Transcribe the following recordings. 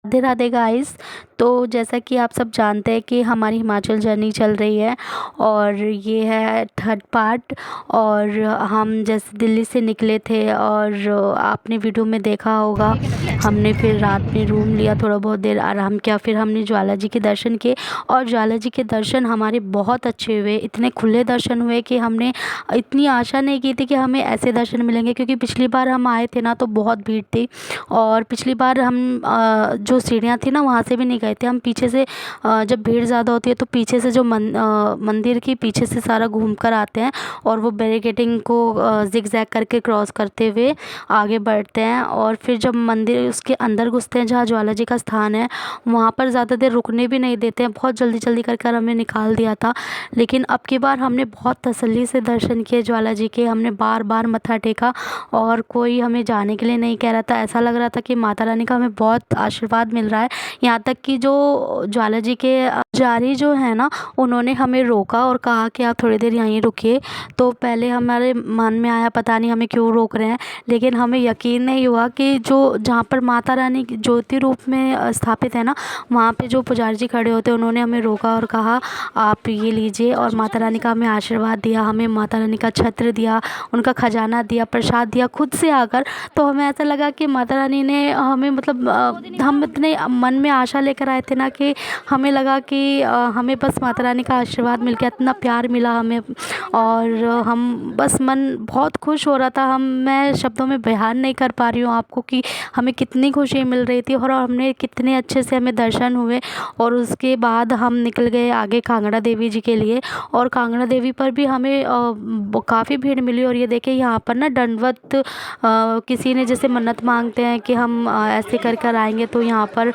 Radhe Radhe guys. तो जैसा कि आप सब जानते हैं कि हमारी हिमाचल जर्नी चल रही है और ये है थर्ड पार्ट। और हम जैसे दिल्ली से निकले थे और आपने वीडियो में देखा होगा, हमने फिर रात में रूम लिया, थोड़ा बहुत देर आराम किया, फिर हमने ज्वाला जी के दर्शन किए। और ज्वाला जी के दर्शन हमारे बहुत अच्छे हुए, इतने खुले दर्शन हुए कि हमने इतनी आशा नहीं की थी कि हमें ऐसे दर्शन मिलेंगे, क्योंकि पिछली बार हम आए थे ना तो बहुत भीड़ थी। और पिछली बार हम जो सीढ़ियाँ थी ना वहाँ से भी नहीं गए थे, हम पीछे से जब भीड़ ज़्यादा होती है तो पीछे से जो मंदिर की पीछे से सारा घूम कर आते हैं और वो बैरिकेडिंग को जिगजैग करके क्रॉस करते हुए आगे बढ़ते हैं। और फिर जब मंदिर उसके अंदर घुसते हैं जहाँ ज्वाला जी का स्थान है, वहाँ पर ज़्यादा देर रुकने भी नहीं देते हैं, बहुत जल्दी जल्दी कर हमें निकाल दिया था। लेकिन अब की बार हमने बहुत तसल्ली से दर्शन किए ज्वाला जी के, हमने बार बार मत्था टेका और कोई हमें जाने के लिए नहीं कह रहा था। ऐसा लग रहा था कि माता रानी का हमें बहुत आशीर्वाद मिल रहा है। यहाँ तक कि जो ज्वाला जी के पुजारी जो है ना, उन्होंने हमें रोका और कहा कि आप थोड़ी देर यहीं रुकिए। तो पहले हमारे मन में आया पता नहीं हमें क्यों रोक रहे हैं, लेकिन हमें यकीन नहीं हुआ कि जो जहाँ पर माता रानी ज्योति रूप में स्थापित है ना, वहाँ पे जो पुजारी जी खड़े होते हैं, उन्होंने हमें रोका और कहा आप ये लीजिए। और माता रानी का हमें आशीर्वाद दिया, हमें माता रानी का छत्र दिया, उनका खजाना दिया, प्रसाद दिया खुद से आकर। तो हमें ऐसा लगा कि माता रानी ने हमें मतलब हम इतने मन में आशा लेकर आए थे ना कि हमें लगा कि हमें बस माता रानी का आशीर्वाद मिल गया, इतना प्यार मिला हमें। और हम बस मन बहुत खुश हो रहा था, मैं शब्दों में बयान नहीं कर पा रही हूँ आपको कि हमें कितनी खुशी मिल रही थी और हमने कितने अच्छे से हमें दर्शन हुए। और उसके बाद हम निकल गए आगे कांगड़ा देवी जी के लिए। और कांगड़ा देवी पर भी हमें काफ़ी भीड़ मिली। और ये देखिए यहाँ पर ना दंडवत किसी ने जैसे मन्नत मांगते हैं कि हम ऐसे कर आएंगे तो यहाँ पर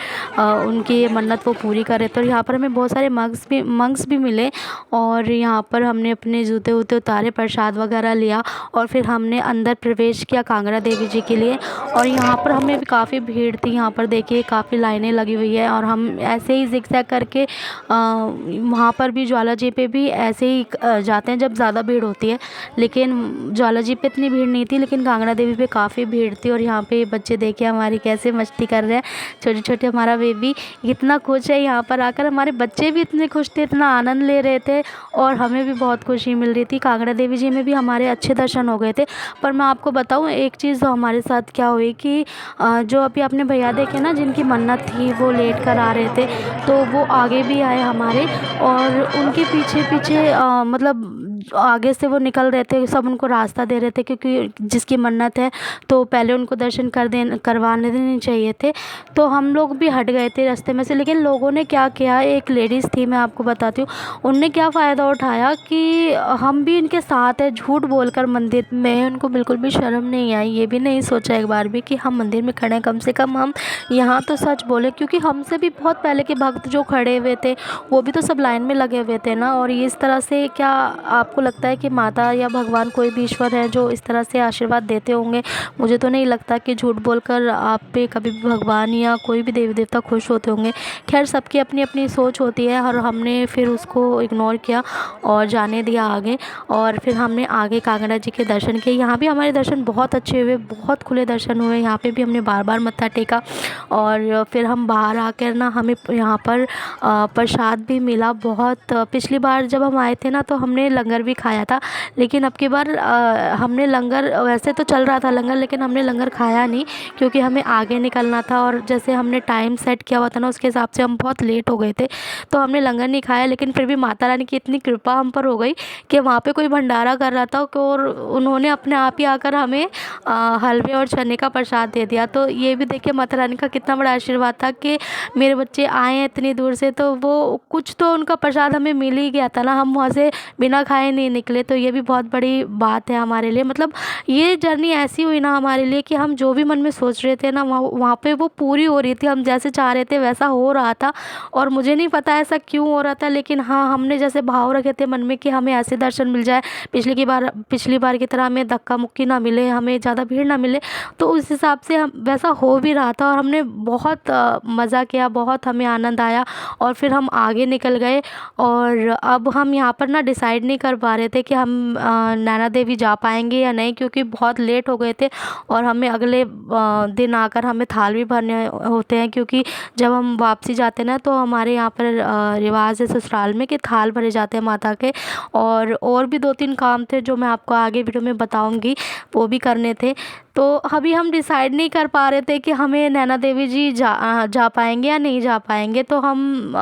उनकी ये मन्नत वो पूरी करे। तो यहाँ पर हमें बहुत सारे मंक्स भी मिले और यहाँ पर हमने अपने जूते वूते उतारे, प्रसाद वगैरह लिया और फिर हमने अंदर प्रवेश किया कांगड़ा देवी जी के लिए। और यहाँ पर हमें भी काफ़ी भीड़ थी, यहाँ पर देखिए काफ़ी लाइनें लगी हुई है। और हम ऐसे ही जिगजैग करके वहाँ पर भी ज्वाला जी पे भी ऐसे ही जाते हैं जब ज़्यादा भीड़ होती है। लेकिन ज्वाला जी पे इतनी भीड़ नहीं थी, लेकिन कांगड़ा देवी पे काफ़ी भीड़ थी। और यहाँ पे बच्चे देखिए हमारी कैसे मस्ती कर रहे हैं, छोटे छोटे, हमारा बेबी इतना खुश है। यहाँ पर आकर हमारे बच्चे भी इतने खुश थे, इतना आनंद ले रहे थे और हमें भी बहुत खुशी मिल रही थी। कांगड़ा देवी जी में भी हमारे अच्छे दर्शन हो गए थे। पर मैं आपको बताऊँ एक चीज़ तो हमारे साथ क्या हुई कि जो अभी आपने भैया देखे ना जिनकी मन्नत थी वो लेट कर आ रहे थे, तो वो आगे भी आए हमारे और उनके पीछे पीछे मतलब आगे से वो निकल रहे थे, सब उनको रास्ता दे रहे थे, क्योंकि जिसकी मन्नत है तो पहले उनको दर्शन करवाने देने चाहिए थे। तो हम लोग भी हट गए थे रास्ते में से। लेकिन लोगों ने क्या किया, एक लेडीज़ थी, मैं आपको बताती हूँ, उनने क्या फ़ायदा उठाया कि हम भी इनके साथ है झूठ बोलकर मंदिर में। उनको बिल्कुल भी शर्म नहीं आई, ये भी नहीं सोचा एक बार भी कि हम मंदिर में खड़े हैं, कम से कम हम यहाँ तो सच बोले। क्योंकि हमसे भी बहुत पहले के भक्त जो खड़े हुए थे वो भी तो सब लाइन में लगे हुए थे ना। और इस तरह से क्या आपको लगता है कि माता या भगवान कोई भी ईश्वर है जो इस तरह से आशीर्वाद देते होंगे? मुझे तो नहीं लगता कि झूठ बोलकर आप पे कभी भी भगवान या कोई भी देवी देवता खुश होते होंगे। खैर सबकी अपनी अपनी सोच होती है और हमने फिर उसको इग्नोर किया और जाने दिया आगे। और फिर हमने आगे कांगड़ा जी के दर्शन किए, यहाँ भी हमारे दर्शन बहुत अच्छे हुए, बहुत खुले दर्शन हुए। यहाँ पे भी हमने बार बार मत्था टेका और फिर हम बाहर आकर ना हमें यहाँ पर प्रसाद भी मिला बहुत। पिछली बार जब हम आए थे ना तो हमने लंगर भी खाया था, लेकिन अब की बार हमने लंगर, वैसे तो चल रहा था लंगर, लेकिन हमने लंगर खाया नहीं क्योंकि हमें आगे निकलना था। और जैसे हमने टाइम सेट किया हुआ था ना उसके हिसाब से हम बहुत लेट हो गए थे, तो हमने लंगर नहीं खाया। लेकिन फिर भी माता रानी की इतनी कृपा हम पर हो गई कि वहाँ पे कोई भंडारा कर रहा था और उन्होंने अपने आप ही आकर हमें हलवे और चने का प्रसाद दे दिया। तो ये भी देखिए माता रानी का कितना बड़ा आशीर्वाद था कि मेरे बच्चे आए हैं इतनी दूर से, तो वो कुछ तो उनका प्रसाद हमें मिल ही गया था ना, हम वहाँ से बिना खाए नहीं निकले। तो ये भी बहुत बड़ी बात है हमारे लिए। मतलब ये जर्नी ऐसी हुई ना हमारे लिए कि हम जो भी मन में सोच रहे थे ना वहाँ पे वो पूरी हो रही थी, हम जैसे चाह रहे थे वैसा हो रहा था। और मुझे नहीं पता ऐसा क्यों हो रहा था, लेकिन हाँ हमने जैसे भाव रखे थे मन में कि हमें ऐसे दर्शन मिल जाए, पिछली बार की तरह हमें धक्का मुक्की ना मिले, हमें ज़्यादा भीड़ ना मिले, तो उस हिसाब से हम वैसा हो भी रहा था। और हमने बहुत मज़ा किया, बहुत हमें आनंद आया और फिर हम आगे निकल गए। और अब हम यहाँ पर ना डिसाइड नहीं कर पा रहे थे कि हम नैना देवी जा पाएंगे या नहीं, क्योंकि बहुत लेट हो गए थे और हमें अगले दिन आकर हमें थाल भी भरने होते हैं, क्योंकि जब हम वापसी जाते हैं ना तो हमारे यहाँ पर रिवाज है ससुराल में कि थाल भरे जाते हैं माता के। और भी 2-3 काम थे जो मैं आपको आगे वीडियो में बताऊंगी, वो भी करने थे। तो अभी हम डिसाइड नहीं कर पा रहे थे कि हमें नैना देवी जी जा पाएंगे या नहीं जा पाएंगे। तो हम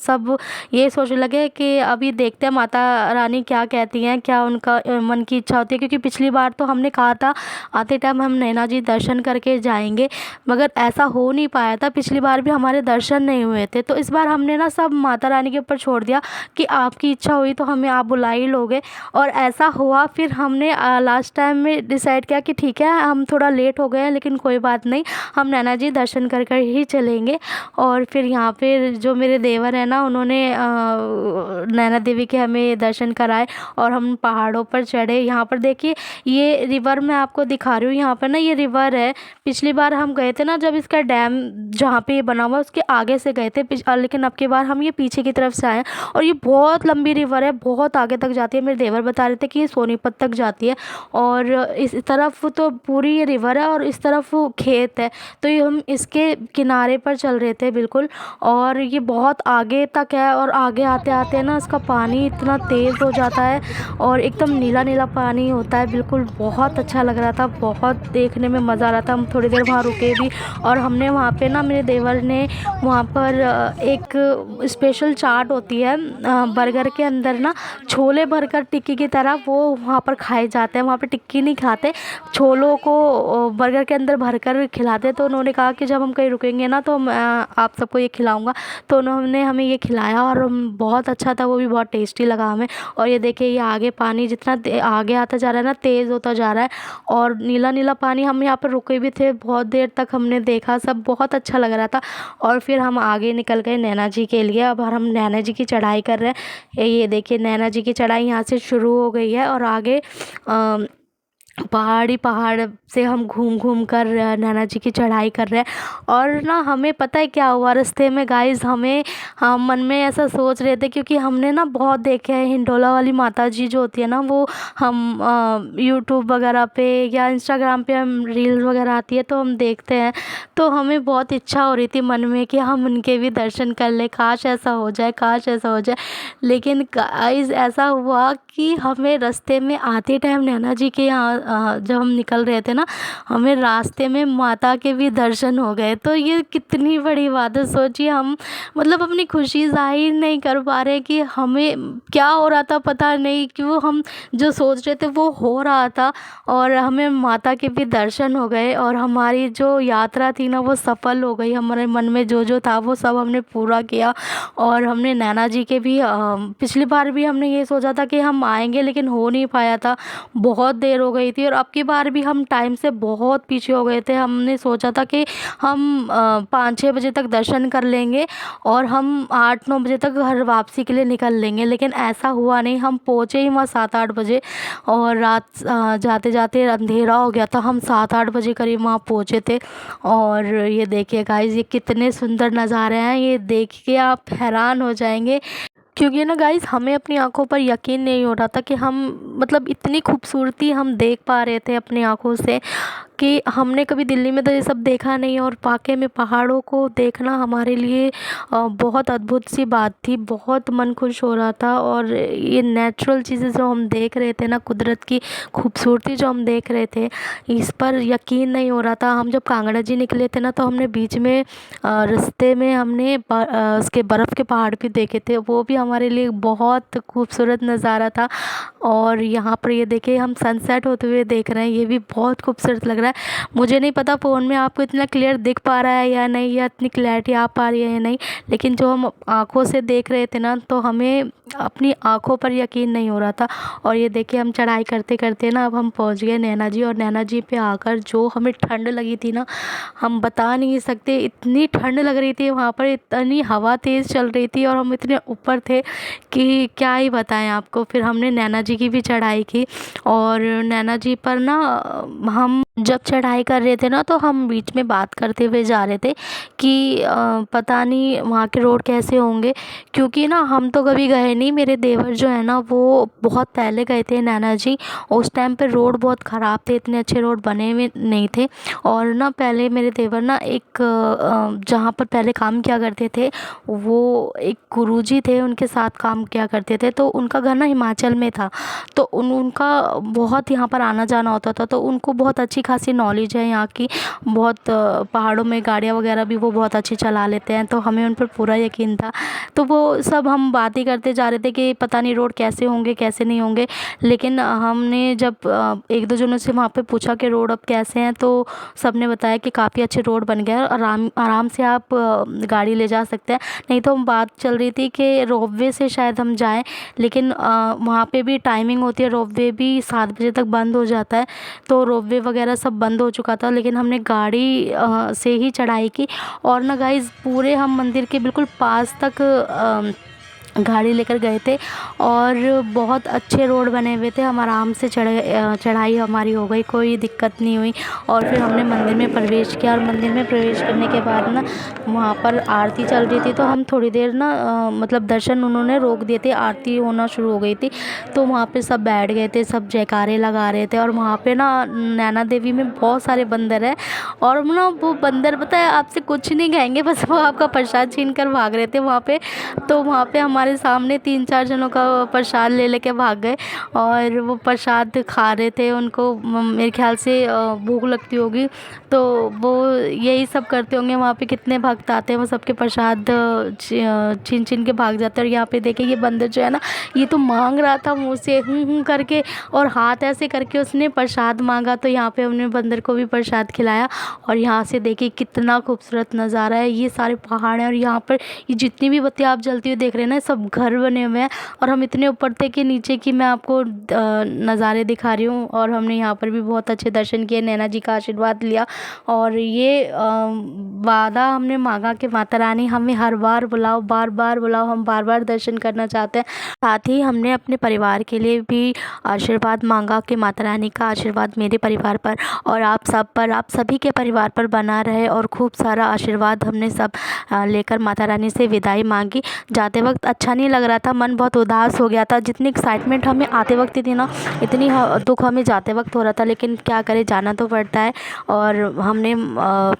सब ये सोचने लगे कि अभी देखते हैं माता रानी क्या कहती हैं, क्या उनका मन की इच्छा होती है, क्योंकि पिछली बार तो हमने कहा था आते टाइम हम नैना जी दर्शन करके जाएंगे, मगर ऐसा हो नहीं पाया था। पिछली बार भी हमारे दर्शन नहीं हुए थे। तो इस बार हमने ना सब माता रानी के ऊपर छोड़ दिया कि आपकी इच्छा हुई तो हमें आप बुला ही लोगे, और ऐसा हुआ। फिर हमने लास्ट टाइम में डिसाइड किया कि ठीक है हम थोड़ा लेट हो गए हैं, लेकिन कोई बात नहीं, हम नैना जी दर्शन कर कर ही चलेंगे। और फिर यहाँ पे जो मेरे देवर हैं ना, उन्होंने नैना देवी के हमें दर्शन कराए और हम पहाड़ों पर चढ़े। यहाँ पर देखिए ये रिवर मैं आपको दिखा रही हूँ, यहाँ पर ना ये रिवर है। पिछली बार हम गए थे ना जब इसका डैम जहाँ पे ये बना हुआ उसके आगे से गए थे, लेकिन अब की बार हम ये पीछे की तरफ से आए। और ये बहुत लंबी रिवर है, बहुत आगे तक जाती है। मेरे देवर बता रहे थे कि ये सोनीपत तक जाती है, और इस तरफ तो पूरी ये रिवर है और इस तरफ खेत है। तो ये हम इसके किनारे पर चल रहे थे बिल्कुल, और ये बहुत आगे तक है। और आगे आते आते ना इसका पानी इतना तेज़ हो जाता है और एकदम नीला नीला पानी होता है बिल्कुल। बहुत अच्छा लग रहा था, बहुत देखने में मज़ा आ रहा था। हम थोड़ी देर वहाँ रुके भी, और हमने वहाँ पे ना मेरे देवर ने वहाँ पर एक स्पेशल चाट होती है बर्गर के अंदर ना छोले भरकर टिक्की की तरह वो वहाँ पर खाए जाते हैं। वहाँ पर टिक्की नहीं खाते, छोलों को बर्गर के अंदर भरकर खिलाते। तो उन्होंने कहा कि जब हम कहीं रुकेंगे ना तो मैं आप सबको ये खिलाऊंगा। तो उन्होंने हमें ये खिलाया और बहुत अच्छा था, वो भी बहुत टेस्टी लगा हमें। और ये देखिए ये आगे पानी जितना आगे आता जा रहा है ना, तेज़ होता जा रहा है, और नीला नीला पानी। हम यहाँ पर रुके भी थे, बहुत देर तक हमने देखा, सब बहुत अच्छा लग रहा था। और फिर हम आगे निकल गए नैना जी के लिए। अब हम नैना जी की चढ़ाई कर रहे हैं। ये देखिए नैना जी की चढ़ाई यहाँ से शुरू हो गई है, और आगे पहाड़ से हम घूम घूम कर नैना जी की चढ़ाई कर रहे हैं। और ना हमें पता है क्या हुआ रास्ते में गाइस, हम मन में ऐसा सोच रहे थे, क्योंकि हमने ना बहुत देखे हैं हिंडोला वाली माता जी जो होती है ना, वो हम यूट्यूब वगैरह पे या इंस्टाग्राम पे हम रील्स वगैरह आती है तो हम देखते हैं। तो हमें बहुत इच्छा हो रही थी मन में कि हम उनके भी दर्शन कर ले, काश ऐसा हो जाए, काश ऐसा हो जाए। लेकिन गाइस ऐसा हुआ कि हमें रास्ते में आते टाइम नैना जी के यहाँ जब हम निकल रहे थे ना, हमें रास्ते में माता के भी दर्शन हो गए। तो ये कितनी बड़ी बात है, सोचिए हम मतलब अपनी खुशी जाहिर नहीं कर पा रहे कि हमें क्या हो रहा था, पता नहीं क्यों हम जो सोच रहे थे वो हो रहा था, और हमें माता के भी दर्शन हो गए, और हमारी जो यात्रा थी ना वो सफल हो गई। हमारे मन में जो जो था वो सब हमने पूरा किया। और हमने नैना जी के भी पिछली बार भी हमने ये सोचा था कि हम आएंगे, लेकिन हो नहीं पाया था, बहुत देर हो गई थी। और अब की बार भी हम टाइम से बहुत पीछे हो गए थे। हमने सोचा था कि हम 5-6 बजे तक दर्शन कर लेंगे और हम 8-9 बजे तक घर वापसी के लिए निकल लेंगे, लेकिन ऐसा हुआ नहीं। हम पहुँचे ही वहाँ 7-8 बजे, और रात जाते जाते अंधेरा हो गया था। हम 7-8 बजे करीब वहाँ पहुँचे थे। और ये देखिए गाइस, ये कितने सुंदर नज़ारे हैं, ये देख के आप हैरान हो जाएंगे। क्योंकि ना गाइस हमें अपनी आंखों पर यकीन नहीं हो रहा था कि हम मतलब इतनी खूबसूरती हम देख पा रहे थे अपनी आंखों से, कि हमने कभी दिल्ली में तो ये सब देखा नहीं। और वाकई में पहाड़ों को देखना हमारे लिए बहुत अद्भुत सी बात थी, बहुत मन खुश हो रहा था। और ये नेचुरल चीज़ें जो हम देख रहे थे ना, कुदरत की खूबसूरती जो हम देख रहे थे, इस पर यकीन नहीं हो रहा था। हम जब कांगड़ा जी निकले थे ना, तो हमने बीच में रास्ते में हमने उसके बर्फ़ के पहाड़ भी देखे थे, वो भी हमारे लिए बहुत खूबसूरत नज़ारा था। और यहाँ पर ये देखिए हम सनसेट होते हुए देख रहे हैं, ये भी बहुत खूबसूरत लग रहा है। मुझे नहीं पता फ़ोन में आपको इतना क्लियर दिख पा रहा है या नहीं, या इतनी क्लैरिटी आ पा रही है या नहीं, लेकिन जो हम आँखों से देख रहे थे ना, तो हमें अपनी आँखों पर यकीन नहीं हो रहा था। और ये देखिए हम चढ़ाई करते करते ना अब हम पहुँच गए नैना जी। और नैना जी पे आकर जो हमें ठंड लगी थी ना, हम बता नहीं सकते, इतनी ठंड लग रही थी वहाँ पर, इतनी हवा तेज़ चल रही थी, और हम इतने ऊपर थे कि क्या ही बताएं आपको। फिर हमने नैना जी की भी चढ़ाई की, और नैना जी पर ना हम जब चढ़ाई कर रहे थे ना, तो हम बीच में बात करते हुए जा रहे थे कि पता नहीं वहाँ के रोड कैसे होंगे, क्योंकि ना हम तो कभी गए नहीं, मेरे देवर जो है ना वो बहुत पहले गए थे नैना जी। उस टाइम पे रोड बहुत ख़राब थे, इतने अच्छे रोड बने हुए नहीं थे। और ना पहले मेरे देवर ना एक जहाँ पर पहले काम किया करते थे, वो एक गुरुजी थे, उनके साथ काम किया करते थे। तो उनका घर ना हिमाचल में था, तो उनका बहुत यहाँ पर आना जाना होता था, तो उनको बहुत अच्छी खासी नॉलेज है यहाँ की। बहुत पहाड़ों में गाड़ियाँ वगैरह भी वो बहुत अच्छी चला लेते हैं, तो हमें उन पर पूरा यकीन था। तो वो सब हम बातें करते जा रहे थे कि पता नहीं रोड कैसे होंगे कैसे नहीं होंगे। लेकिन हमने जब एक दो जनों से वहाँ पे पूछा कि रोड अब कैसे हैं, तो सब ने बताया कि काफ़ी अच्छे रोड बन गए हैं, आराम आराम से आप गाड़ी ले जा सकते हैं। नहीं तो हम बात चल रही थी कि रोपवे से शायद हम जाएं, लेकिन वहाँ पे भी टाइमिंग होती है, रोपवे भी 7 बजे तक बंद हो जाता है। तो रोपवे वगैरह सब बंद हो चुका था, लेकिन हमने गाड़ी से ही चढ़ाई की। और ना गाइस, पूरे हम मंदिर के बिल्कुल पास तक गाड़ी लेकर गए थे, और बहुत अच्छे रोड बने हुए थे। हम आराम से चढ़ाई हमारी हो गई, कोई दिक्कत नहीं हुई। और फिर हमने मंदिर में प्रवेश किया, और मंदिर में प्रवेश करने के बाद ना वहाँ पर आरती चल रही थी, तो हम थोड़ी देर ना मतलब दर्शन उन्होंने रोक दिए थे, आरती होना शुरू हो गई थी। तो वहाँ पे सब बैठ गए थे, सब जयकारे लगा रहे थे। और वहाँ पे ना नैना देवी में बहुत सारे बंदर हैं, और ना वो बंदर पता है आपसे कुछ नहीं कहेंगे, बस वो आपका प्रसाद छीन कर भाग रहे थे वहाँ पे। तो वहाँ पे हमारे सामने 3-4 जनों का प्रसाद ले लेके भाग गए, और वो प्रसाद खा रहे थे। उनको मेरे ख्याल से भूख लगती होगी, तो वो यही सब करते होंगे। वहाँ पे कितने भक्त आते हैं, वो सबके प्रसाद छीन छीन के भाग जाते हैं। और यहाँ पे देखिए ये बंदर जो है ना, ये तो मांग रहा था मुँह से करके, और हाथ ऐसे करके उसने प्रसाद मांगा। तो यहाँ पे हमने बंदर को भी प्रसाद खिलाया। और यहाँ से देखिए कितना खूबसूरत नज़ारा है, ये सारे पहाड़ हैं, और यहाँ पर ये जितनी भी बत्तियाँ आप जलती हुई देख रहे हैं ना, सब घर बने हुए हैं। और हम इतने ऊपर थे कि नीचे की मैं आपको नज़ारे दिखा रही हूँ। और हमने यहाँ पर भी बहुत अच्छे दर्शन किए, नैना जी का आशीर्वाद लिया। और ये वादा हमने मांगा कि माता रानी हमें हर बार बुलाओ, बार बार बुलाओ, हम बार बार दर्शन करना चाहते हैं। साथ ही हमने अपने परिवार के लिए भी आशीर्वाद मांगा कि माता रानी का आशीर्वाद मेरे परिवार पर और आप सब पर, आप सभी के परिवार पर बना रहे। और खूब सारा आशीर्वाद हमने सब लेकर माता रानी से विदाई मांगी। जाते वक्त अच्छा नहीं लग रहा था, मन बहुत उदास हो गया था। जितनी एक्साइटमेंट हमें आते वक्त थी ना, इतनी दुख हमें जाते वक्त हो रहा था। लेकिन क्या करें, जाना तो पड़ता है। और हमने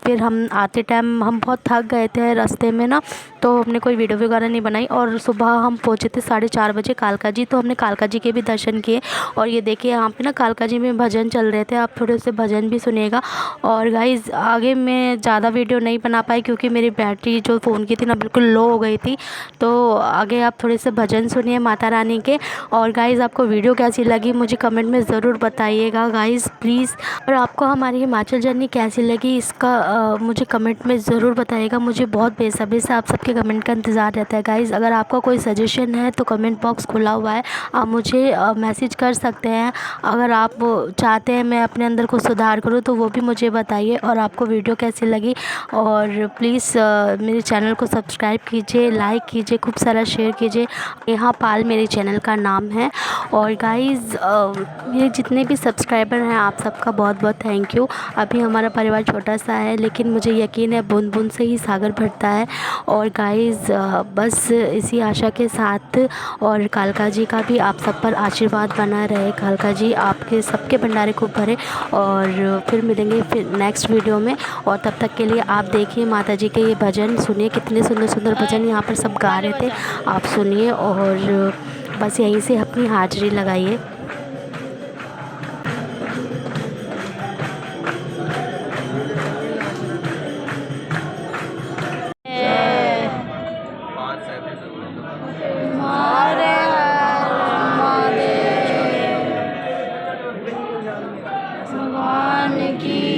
फिर हम आते टाइम हम बहुत थक गए थे रास्ते में ना, तो हमने कोई वीडियो वगैरह नहीं बनाई। और सुबह हम पहुँचे थे 4:30 बजे कालका जी, तो हमने कालका जी के भी दर्शन किए। और ये देखिए यहाँ पे ना कालका जी में भजन चल रहे थे, आप थोड़े से भजन भी सुनिएगा। और गाइज़ आगे मैं ज़्यादा वीडियो नहीं बना पाई, क्योंकि मेरी बैटरी जो फ़ोन की थी ना बिल्कुल लो हो गई थी। तो आगे आप थोड़े से भजन सुनिए माता रानी के। और गाइज़ आपको वीडियो कैसी लगी मुझे कमेंट में ज़रूर बताइएगा गाइज़ प्लीज़। और आपको हमारी हिमाचल जर्नी कैसी लगी इसका मुझे कमेंट में ज़रूर बताइएगा। मुझे बहुत बेसब्री से आप सबके कमेंट का इंतज़ार रहता है गाइज़। अगर आपका कोई सजेशन है तो कमेंट बॉक्स खुला हुआ है, आप मुझे मैसेज कर सकते हैं। अगर आप चाहते हैं मैं अपने अंदर कुछ सुधार करूँ तो वो भी मुझे बताइए। और आपको वीडियो कैसी लगी, और प्लीज़ मेरे चैनल को सब्सक्राइब कीजिए, लाइक कीजिए, खूब सारा शेयर कीजिए। नेहा पाल मेरे चैनल का नाम है। और गाइज़ मेरे जितने भी सब्सक्राइबर हैं आप सबका बहुत बहुत थैंक यू। अभी हमारा परिवार छोटा सा है, लेकिन मुझे यकीन है बूंद बूंद से ही सागर भरता है। और गाइज़ बस इसी आशा के साथ, और कालका जी का भी आप सब पर आशीर्वाद बना रहे, कालका जी आपके सबके भंडारे खूब भरे। और फिर मिलेंगे फिर नेक्स्ट वीडियो में। और तब तक के लिए आप देखिए माता जी के ये भजन सुनिए, कितने सुंदर सुंदर भजन यहाँ पर सब गा रहे थे, आप सुनिए। और बस यहीं से अपनी हाजिरी लगाइए। भगवान की